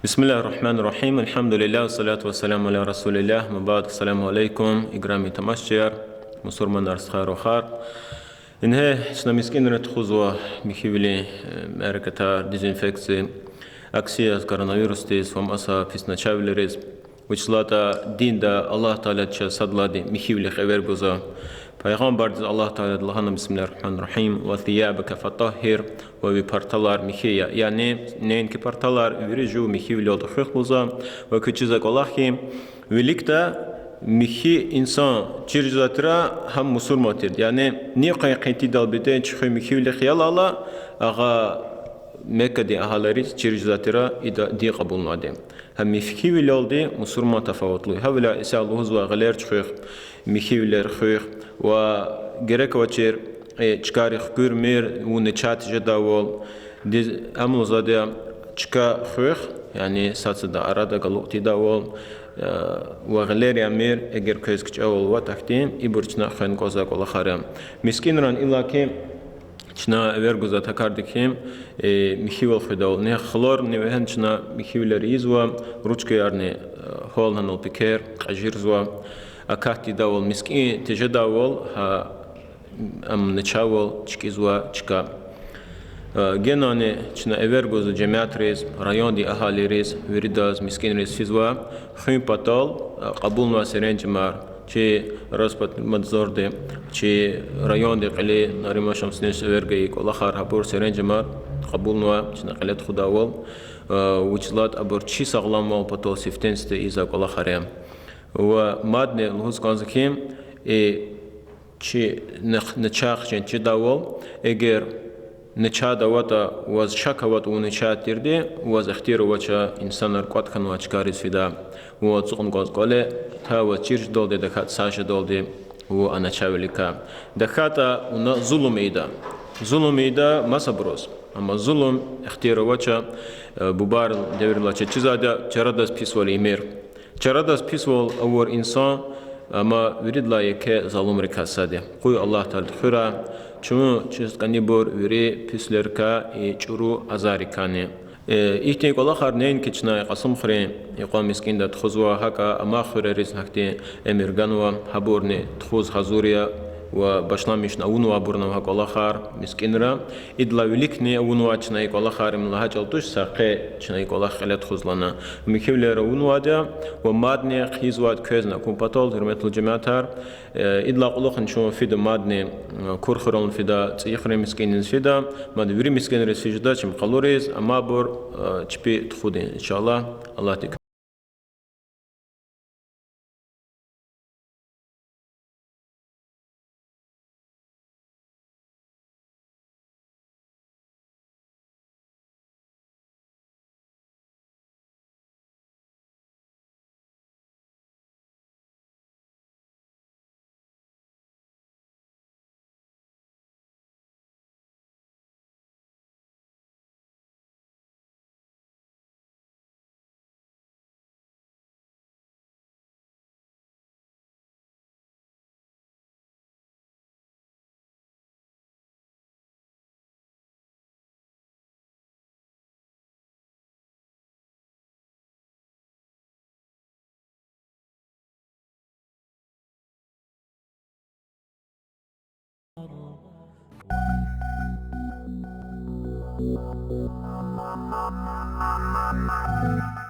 بسم الله الرحمن الرحيم الحمد لله والصلاة والسلام على رسول الله مبارك السلام عليكم إجرامي تمشير مصور من أرس خير وخار إنها شنا مسكين رتخوزوا مخيولي مركتا ديزينفكسي أكسيا كورونافيروس تيس فم أسا فيسنا شاولريز وچلاتا دين دا الله تعالى تشا صدلا دي مخيولي خير بوزا Peygamber Allah Teala Allah'ın Bismillahirrahmanirrahim ve thiyabaka fatahhir ve vi partalar mihiya yani neyin ki partalar viriju mihi vlod khkhbuza ve küçüzek Allah ki velikta mihi insan çirjatra ham musulmatir yani ni qayqiti dalbete çıkı mihi vli khiyal Allah aga Mekke'de ahaları çirjatra di qabul nadim hem mihi vlodi musulman tafavutlu havla isa Allah'uz ve galer çıkı mihi vler khikh وجرك وشير شكاري خكور مير ونشات جداول دي أمو زاديا شكا خوخ يعني ساتسدا أرادا قلوقتي داول وغليري أمير إجر كويس كتشاول وتحتيم إبرشنا خين قوزاك ولا خارم مسكين ران إلا كيم شنا ورغوزا تكاردكيم مخيول خداول نه خلور نوهن شنا مخيول ريزوا روچكي أرني هول هنول بكير قجيرزوا أكاتي داول مسكين تجداول ها أم نشاول تشكيزوا تشكا جنانه شنا إيرغوز جماعة ريز رايون دي أهالي ريز ويرداز مسكين ريز فيزوا خيم بطل قبول ما سرنج مار شيء راسبت مدزور ده شيء رايون دي قلي ناريما شمسنيش إيرغي كل آخر هبور سرنج مار قبول ما شنا قلت خداول وجلات أبور شيء سغلام مال بطل سيفتنس ده إذا كل آخرهم ومادني الهوس كانزكيم شي نشاخ شن شي داول اگر نشا دواتا واز شكوات ونشا تيردي واز اختيار وچا انسان رقات كان واچكاريس فيدا وصقن قوز قوله تا وچيرج دولدي دخات ساش دولدي و انا چاوليكا دخاتا ونا ظلم ايدا ظلم ايدا ما صبروس اما ظلم اختيار وچا بوبار دور لا چيزادا چرادس پيسول ايمير چرادس پيسول اور انسان اما وريد لا يك ظلم ركاساده قوي الله تعالى خيرا چون چيز كاني بور وري پيسلركا چورو ازاريكاني ايتي قلا خرنين كچنا قسم خرين يقام مسكين ده تخزوا هكا اما خير ريز حقتي اميرغانوا حبورني تخوز حضوريا وباشلامش ناونوا برنا هك الله خار مسكينرا إدلا ولكني أونوا تشناي الله خار من الله جلتوش ساقي تشناي الله خلت خزلنا مكيولر أونوا ده ومادني خيزوات كوزنا كومباتول هرمت الجماعة إدلا الله نشوف في ده مادني كورخرون في ده تيخري مسكين في ده ماد وري مسكين رسيجدا تشم قلوريز أما بور تشبي تخودين إن شاء الله الله تك Thank you.